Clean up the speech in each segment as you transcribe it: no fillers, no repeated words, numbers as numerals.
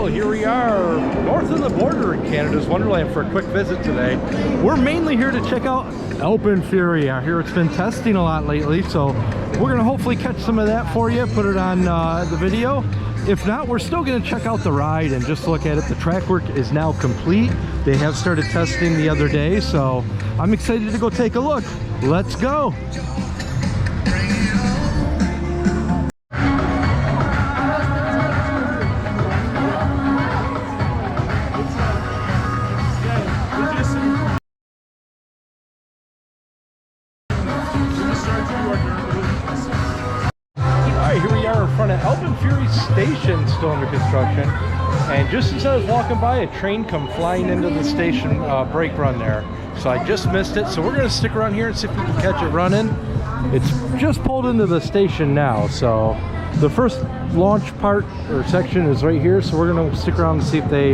Well, here we are north of the border in Canada's Wonderland for a quick visit today. We're mainly here to check out Alpen Fury. I hear it's been testing a lot lately, so we're gonna hopefully catch some of that for you, put it on the video. If not, we're still gonna check out the ride and just look at it. The track work is now complete. They have started testing the other day, so I'm excited to go take a look. Let's go. Alpen Fury station still under construction, and just as I was walking by, a train come flying into the station brake run there, so I just missed it. So we're going to stick around here and see if we can catch it running. It's just pulled into the station now, so the first launch part or section is right here, so we're going to stick around and see if they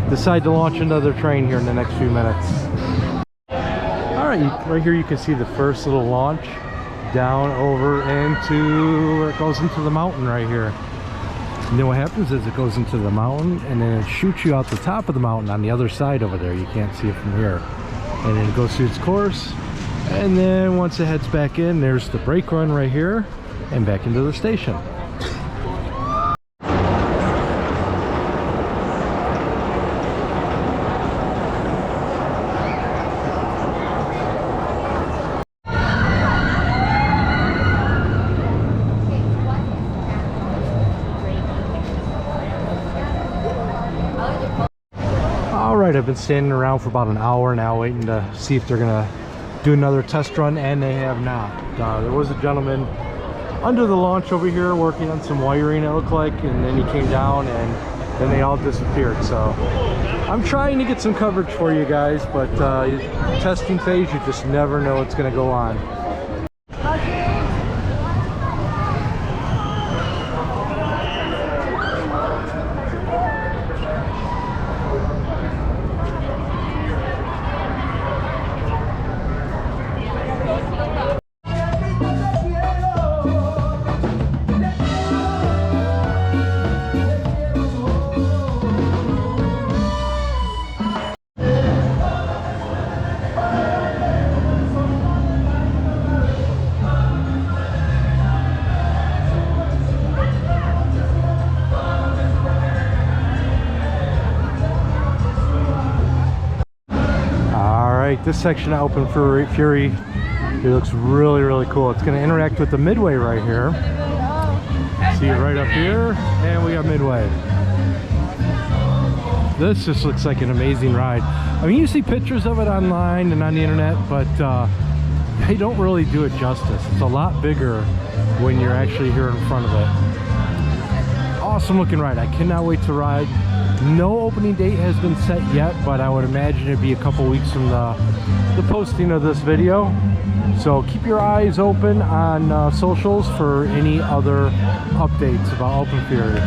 decide to launch another train here in the next few minutes. All right here you can see the first little launch down over into where it goes into the mountain right here. And then what happens is it goes into the mountain and then it shoots you out the top of the mountain on the other side over there. You can't see it from here. And then it goes through its course, and then once it heads back in, there's the brake run right here and back into the station. Alright, I've been standing around for about an hour now waiting to see if they're gonna do another test run, and they have not. There was a gentleman under the launch over here working on some wiring, it looked like, and then he came down and then they all disappeared. So I'm trying to get some coverage for you guys, but testing phase, you just never know what's gonna go on. This section of Alpen Fury, it looks really cool. It's going to interact with the midway right here. See it right up here, and we got midway. This just looks like an amazing ride. I mean, you see pictures of it online and on the internet, but they don't really do it justice. It's a lot bigger when you're actually here in front of it. Awesome looking ride. I cannot wait to ride. No opening date has been set yet, but I would imagine it'd be a couple weeks from the posting of this video. So keep your eyes open on socials for any other updates about Alpen Fury.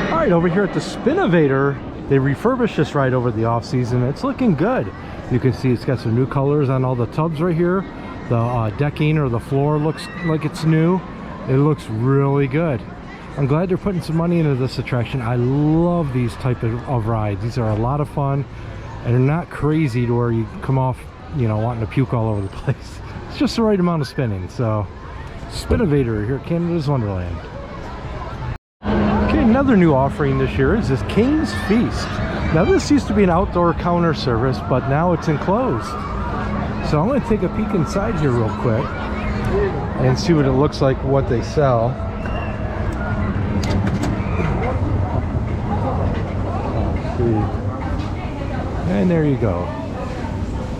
All right, over here at the Spinovator, they refurbished this ride over the off season. It's looking good. You can see it's got some new colors on all the tubs right here. The decking or the floor looks like it's new. It looks really good. I'm glad they're putting some money into this attraction. I love these type of rides. These are a lot of fun, and they're not crazy to where you come off, you know, wanting to puke all over the place. It's just the right amount of spinning. So, Spinovator here at Canada's Wonderland. Okay, another new offering this year is this King's Feast. Now, this used to be an outdoor counter service, but now it's enclosed. So I'm going to take a peek inside here real quick and see what it looks like, what they sell. And there you go.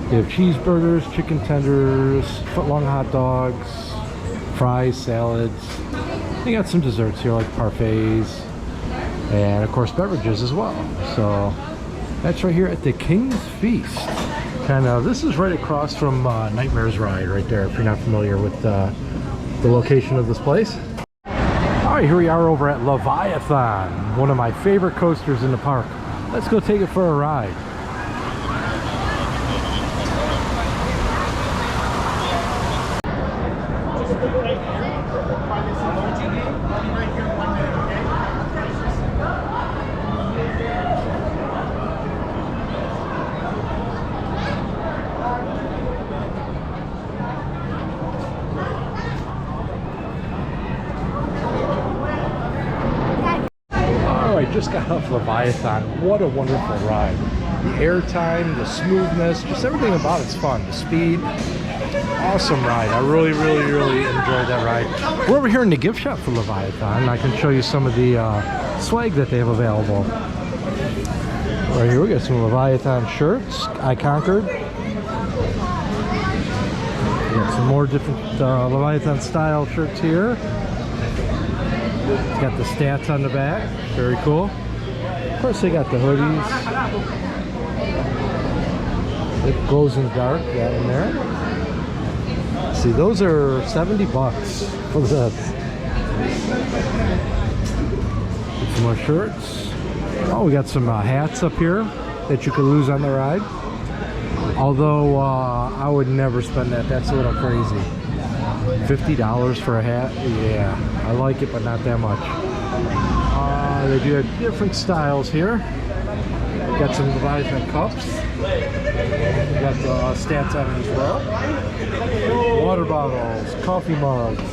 You have cheeseburgers, chicken tenders, foot-long hot dogs, fries, salads. They got some desserts here like parfaits, and of course beverages as well. So that's right here at the King's Feast. Kind of, this is right across from Nightmare's Ride right there, if you're not familiar with the location of this place. All right, here we are over at Leviathan, one of my favorite coasters in the park. Let's go take it for a ride. just got off Leviathan. What a wonderful ride. The airtime, the smoothness, just everything about it's fun. The speed, awesome ride. I really enjoyed that ride. We're over here in the gift shop for Leviathan. I can show you some of the swag that they have available. Right here we got some Leviathan shirts. I conquered. We got some more different Leviathan style shirts here. It's got the stats on the back. Very cool. Of course they got the hoodies. It glows in the dark, that in there. See, those are 70 bucks for this. Some more shirts. Oh, we got some hats up here that you could lose on the ride. Although I would never spend that. That's a little crazy. $50 for a hat? Yeah, I like it, but not that much. They do have different styles here. Got some Leviathan cups. Got the stats on it as well. Water bottles, coffee mugs,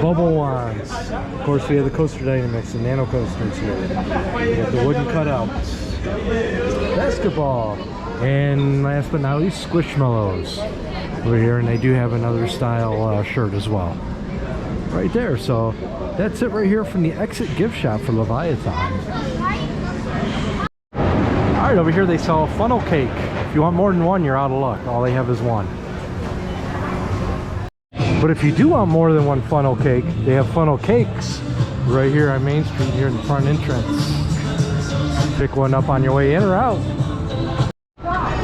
bubble wands. Of course, we have the coaster dynamics and nano coasters here. We got the wooden cutouts, basketball, and last but not least, Squishmallows over here. And they do have another style shirt as well, right there. So that's it right here from the exit gift shop for Leviathan. All right, over here they sell a funnel cake. If you want more than one, you're out of luck. All they have is one. But if you do want more than one funnel cake, they have funnel cakes right here on Main Street here in the front entrance. Pick one up on your way in or out.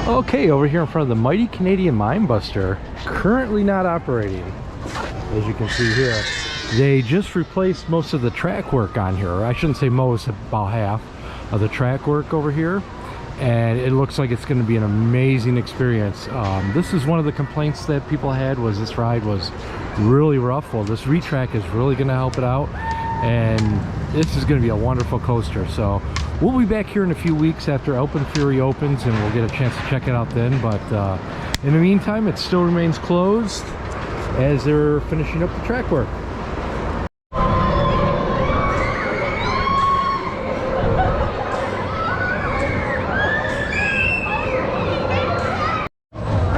Okay, over here in front of the mighty Canadian Mindbuster, currently not operating. As you can see here, they just replaced most of the track work on here. I shouldn't say most, about half of the track work over here. And it looks like it's going to be an amazing experience. This is one of the complaints that people had, was this ride was really rough. Well, this retrack is really going to help it out, and this is going to be a wonderful coaster. So we'll be back here in a few weeks after Alpen Fury opens, and we'll get a chance to check it out then. But in the meantime, it still remains closed as they're finishing up the track work.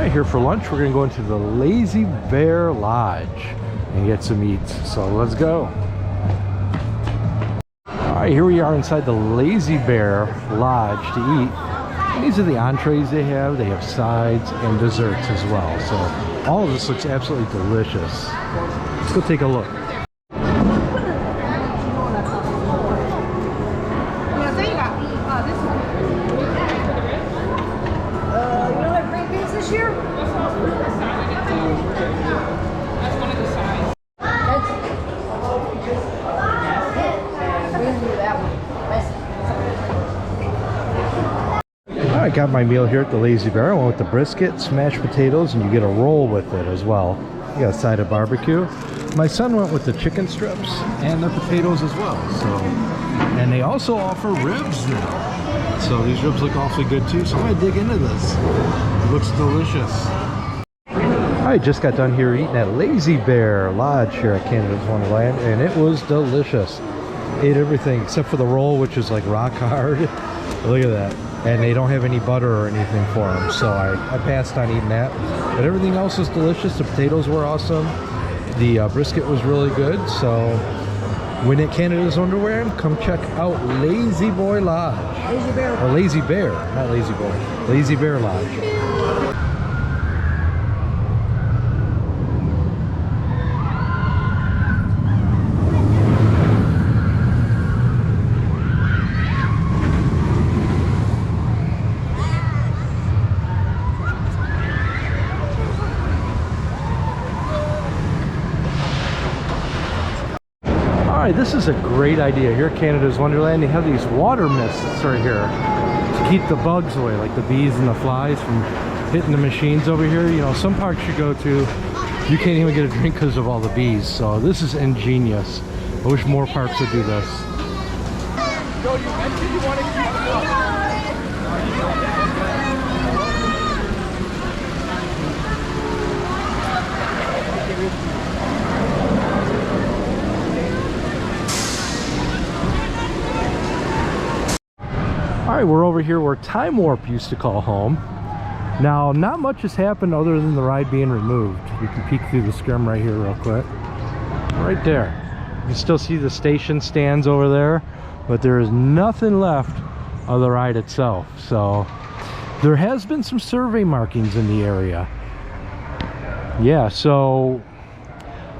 Here for lunch, we're going to go into the Lazy Bear Lodge and get some eats. So let's go. All right, here we are inside the Lazy Bear Lodge to eat. And these are the entrees they have. They have sides and desserts as well. So all of this looks absolutely delicious. Let's go take a look. I got my meal here at the Lazy Bear. I went with the brisket, smashed potatoes, and you get a roll with it as well. You got a side of barbecue. My son went with the chicken strips and the potatoes as well. So, and they also offer ribs now. So these ribs look awfully good too. So I'm gonna dig into this. It looks delicious. I just got done here eating at Lazy Bear Lodge here at Canada's Wonderland, and it was delicious. Ate everything except for the roll, which is like rock hard. Look at that. And they don't have any butter or anything for them, so I passed on eating that. But everything else was delicious. The potatoes were awesome. The brisket was really good. So when at Canada's Wonderland, come check out Lazy Boy Lodge. Lazy Bear. Or Lazy Bear, not Lazy Boy. Lazy Bear Lodge. This is a great idea. Here at Canada's Wonderland, they have these water mists right here to keep the bugs away, like the bees and the flies from hitting the machines over here. You know, some parks you go to, you can't even get a drink because of all the bees. So this is ingenious. I wish more parks would do this. So you mentioned you want to keep All right, we're over here where Time Warp used to call home. Now, not much has happened other than the ride being removed. You can peek through the scrim right here real quick. Right there. You can still see the station stands over there, but there is nothing left of the ride itself. So there has been some survey markings in the area. Yeah, so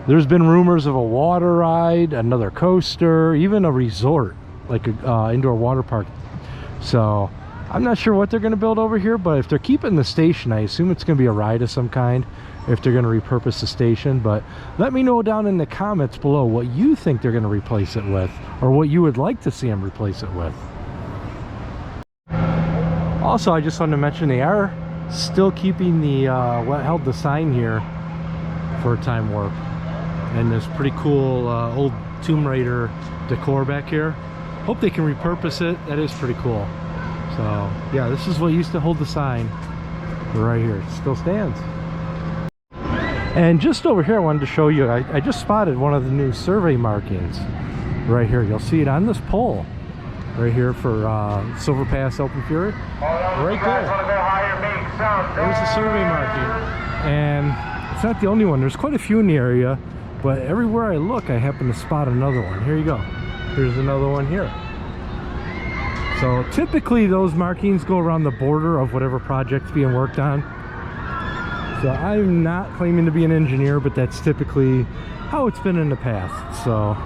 there's been rumors of a water ride, another coaster, even a resort, like a indoor water park. So I'm not sure what they're going to build over here, but if they're keeping the station, I assume it's going to be a ride of some kind, if they're going to repurpose the station. But let me know down in the comments below what you think they're going to replace it with, or what you would like to see them replace it with. Also, I just wanted to mention they are still keeping the what held the sign here for Time Warp, and this pretty cool old Tomb Raider decor back here. Hope they can repurpose it. That is pretty cool. So yeah, this is what used to hold the sign right here. It still stands. And just over here, I wanted to show you, I just spotted one of the new survey markings right here. You'll see it on this pole right here for Silver Pass Alpen Fury. Right there. There's the survey marking. And it's not the only one. There's quite a few in the area, but everywhere I look, I happen to spot another one. Here you go. Here's another one here. So typically those markings go around the border of whatever project's being worked on. So I'm not claiming to be an engineer, but that's typically how it's been in the past. So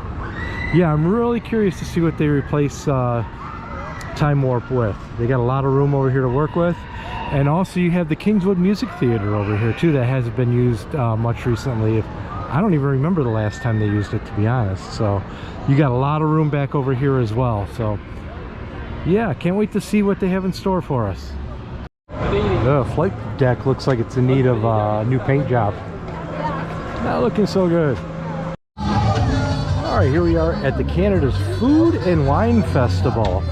yeah, I'm really curious to see what they replace Time Warp with. They got a lot of room over here to work with. And also you have the Kingswood Music Theater over here too, that hasn't been used much recently. I don't even remember the last time they used it, to be honest. So you got a lot of room back over here as well. So yeah, can't wait to see what they have in store for us. The flight deck looks like it's in need of a new paint job. Not looking so good. All right, here we are at the Canada's Food and Wine Festival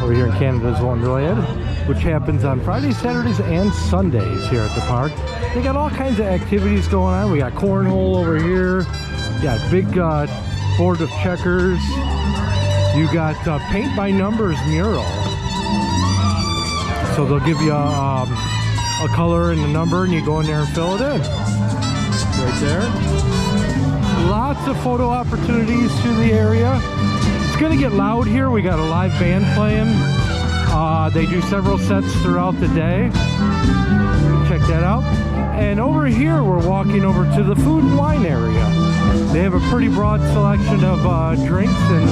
over here in Canada's Wonderland, which happens on Fridays, Saturdays, and Sundays here at the park. They got all kinds of activities going on. We got cornhole over here. You got big board of checkers. You got paint by numbers mural. So they'll give you a color and a number, and you go in there and fill it in. Right there. Lots of photo opportunities through the area. It's gonna get loud here. We got a live band playing. They do several sets throughout the day. Check that out. And over here, we're walking over to the food and wine area. They have a pretty broad selection of drinks and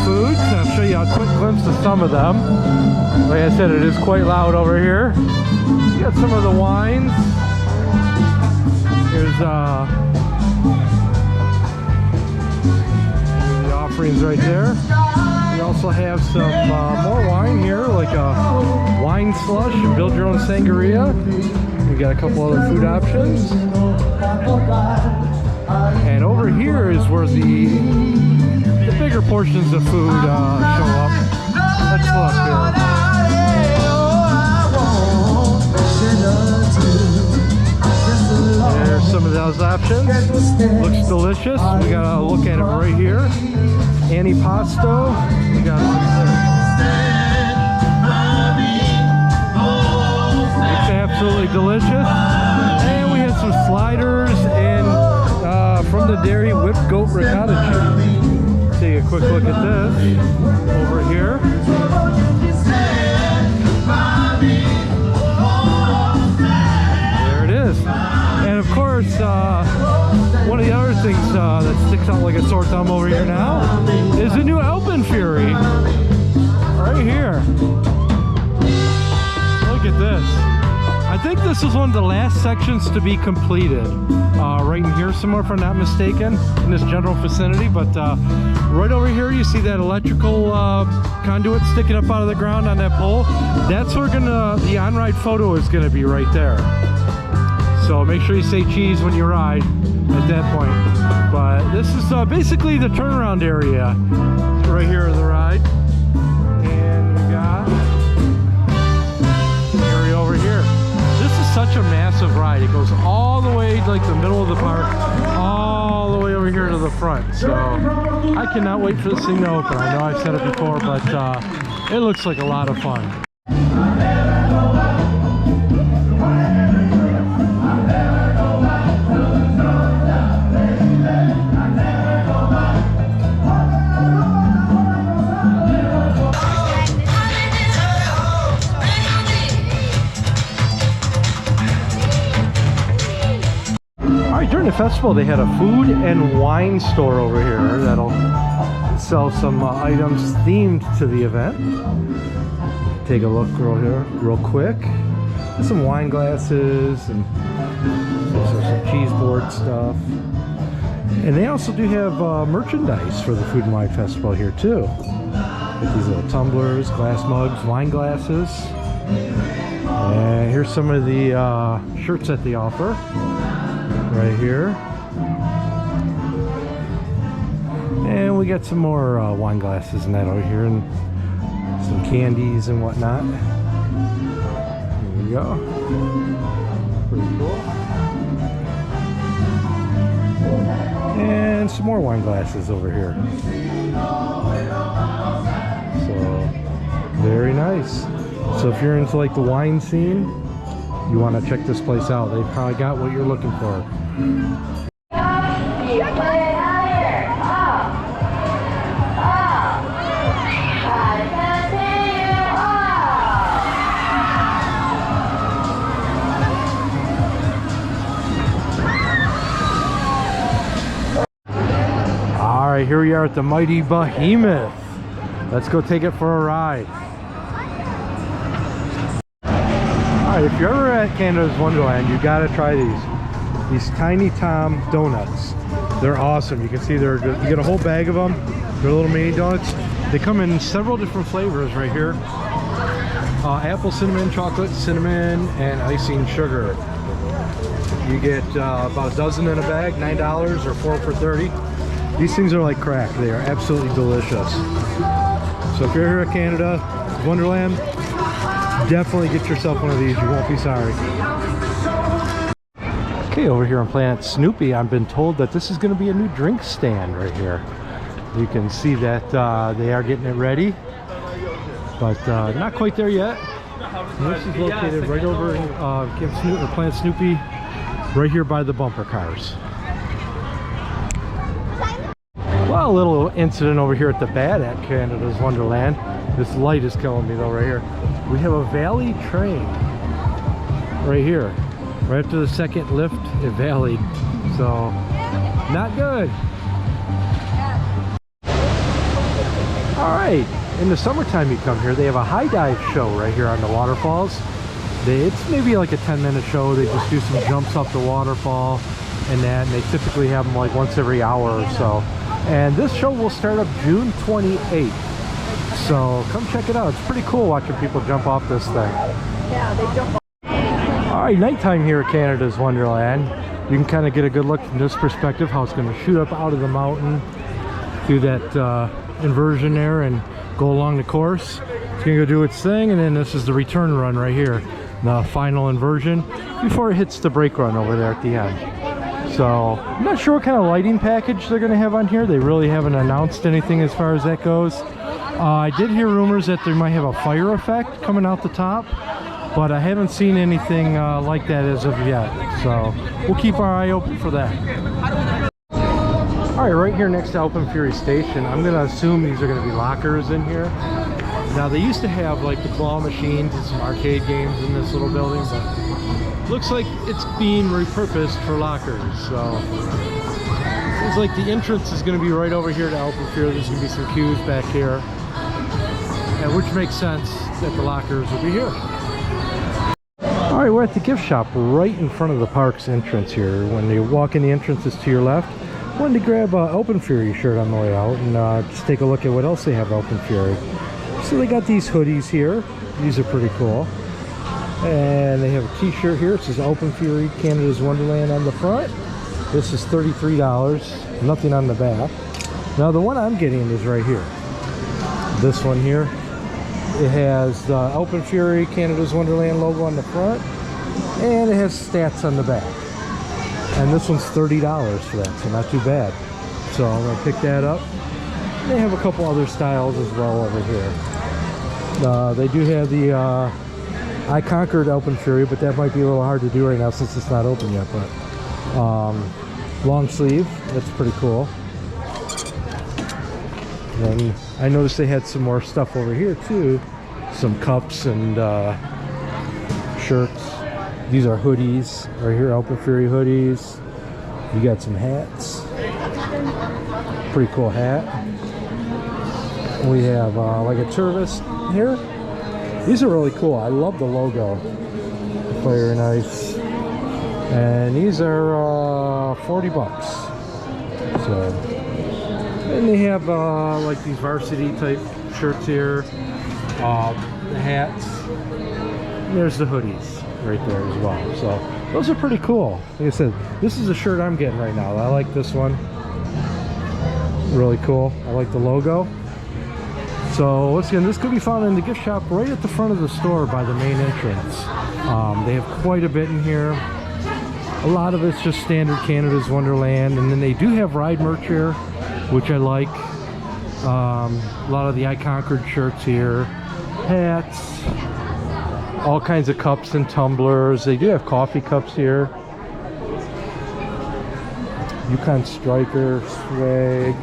foods. I'll show you a quick glimpse of some of them. Like I said, it is quite loud over here. You got some of the wines. Here's the offerings right there. We also have some more wine here, like a wine slush and build your own sangria. We got a couple other food options. And over here is where the bigger portions of food show up. Let's look here. There's some of those options. Looks delicious. We got a look at it right here. Antipasto. We got it's absolutely delicious. And we have some sliders and from the dairy whipped goat ricotta cheese. Take a quick look at this over here. There it is. And of course, one of the other things that sticks out like a sore thumb over here now is the new Alpen Fury. Right here. Look at this. I think this is one of the last sections to be completed. Right in here somewhere, if I'm not mistaken, in this general vicinity. But right over here, you see that electrical conduit sticking up out of the ground on that pole. That's where the on-ride photo is gonna be right there. So make sure you say cheese when you ride at that point. But this is basically the turnaround area right here of the ride. And we got the area over here. This is such a massive ride. It goes all the way like the middle of the park, all the way over here to the front. So I cannot wait for this thing to open. I know I've said it before, but It looks like a lot of fun. During the festival, they had a food and wine store over here that'll sell some items themed to the event. Take a look real quick. There's some wine glasses and some cheese board stuff. And they also do have merchandise for the Food and Wine Festival here too. With these little tumblers, glass mugs, wine glasses. And here's some of the shirts that they offer. Right here, and we got some more wine glasses and that over here, and some candies and whatnot. There we go. Pretty cool. And some more wine glasses over here. So very nice. So if you're into like the wine scene, you want to check this place out. They've probably got what you're looking for. All right, here we are at the mighty Behemoth. Let's go take it for a ride. Alright, if you're ever at Canada's Wonderland, you gotta try these Tiny Tom donuts. They're awesome. You can see you get a whole bag of them. They're little mini donuts. They come in several different flavors right here. Apple, cinnamon, chocolate, cinnamon, and icing sugar. You get about a dozen in a bag, $9 or 4 for $30. These things are like crack. They are absolutely delicious. So if you're here at Canada Wonderland, definitely get yourself one of these. You won't be sorry. Okay, over here on Planet Snoopy, I've been told that this is going to be a new drink stand right here. You can see that they are getting it ready, but not quite there yet. And this is located right over in Planet Snoopy, right here by the bumper cars. Well, a little incident over here at the Bat at Canada's Wonderland. This light is killing me though right here. We have a valley train right here. Right after the second lift, it valleyed. So, not good. Alright, in the summertime you come here, they have a high dive show right here on the waterfalls. It's maybe like a 10-minute show. They just do some jumps off the waterfall and that, and they typically have them like once every hour or so. And this show will start up June 28th. So come check it out. It's pretty cool watching people jump off this thing. Yeah, they jump off. Alright, nighttime here at Canada's Wonderland. You can kind of get a good look from this perspective, how it's going to shoot up out of the mountain through that inversion there and go along the course. It's going to go do its thing, and then this is the return run right here. The final inversion before it hits the brake run over there at the end. So I'm not sure what kind of lighting package they're going to have on here. They really haven't announced anything as far as that goes. I did hear rumors that they might have a fire effect coming out the top, but I haven't seen anything like that as of yet. So we'll keep our eye open for that. All right, right here next to Alpen Fury Station, I'm going to assume these are going to be lockers in here. Now they used to have like the claw machines and some arcade games in this little building, but looks like it's being repurposed for lockers. So it's like the entrance is going to be right over here to Alpen Fury. There's going to be some queues back here, and which makes sense that the lockers will be here. All right, we're at the gift shop right in front of the park's entrance here. When you walk in, the entrance is to your left. I wanted to grab an Alpen Fury shirt on the way out and just take a look at what else they have at Alpen Fury. So they got these hoodies here. These are pretty cool. And they have a t-shirt here. It says Alpen Fury Canada's Wonderland on the front. This is $33. Nothing on the back. Now the one I'm getting is right here. This one here. It has the Alpen Fury Canada's Wonderland logo on the front, and it has stats on the back. And this one's $30 for that, so not too bad. So I'm gonna pick that up. They have a couple other styles as well over here. They do have the I Conquered Alpen Fury, but that might be a little hard to do right now since it's not open yet. But long sleeve, that's pretty cool. And I noticed they had some more stuff over here too, some cups and shirts. These are hoodies right here, Alpen Fury hoodies. You got some hats, pretty cool hat. We have like a tourist here. These are really cool. I love the logo, very nice. And these are 40 bucks. So, and they have like these varsity type shirts here, the hats. And there's the hoodies right there as well. So those are pretty cool. Like I said, this is a shirt I'm getting right now. I like this one. Really cool. I like the logo. So once again, this could be found in the gift shop right at the front of the store by the main entrance. They have quite a bit in here. A lot of it's just standard Canada's Wonderland, and then they do have ride merch here, which I like. A lot of the I Conquered shirts here, hats, all kinds of cups and tumblers. They do have coffee cups here. Yukon Striker, Swag,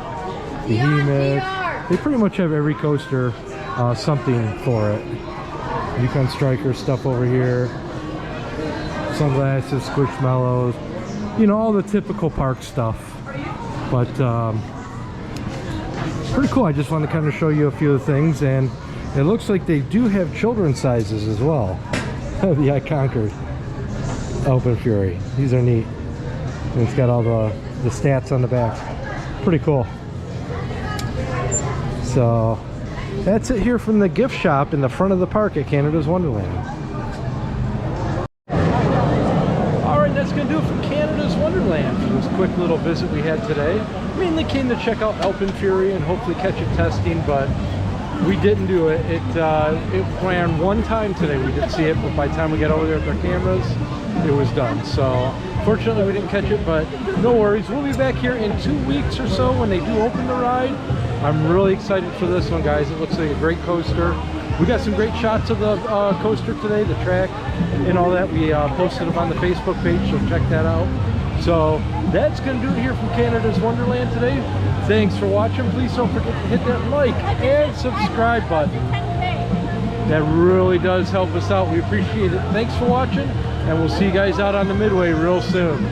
Behemoth. They pretty much have every coaster, something for it. Yukon Striker stuff over here. Sunglasses, Squishmallows, you know, all the typical park stuff. But pretty cool. I just wanted to kind of show you a few of the things, and it looks like they do have children's sizes as well. The I Conquered Alpen Fury. These are neat. And it's got all the stats on the back. Pretty cool. So that's it here from the gift shop in the front of the park at Canada's Wonderland. That's going to do it from Canada's Wonderland for this quick little visit we had today. Mainly came to check out Alpen Fury and hopefully catch it testing, but we didn't do it. It ran one time today. We did see it, but by the time we got over there with our cameras, it was done. So fortunately we didn't catch it, but no worries. We'll be back here in 2 weeks or so when they do open the ride. I'm really excited for this one, guys. It looks like a great coaster. We got some great shots of the coaster today, the track and all that. We posted them on the Facebook page, so check that out. So that's going to do it here from Canada's Wonderland today. Thanks for watching. Please don't forget to hit that like and subscribe button. That really does help us out. We appreciate it. Thanks for watching, and we'll see you guys out on the Midway real soon.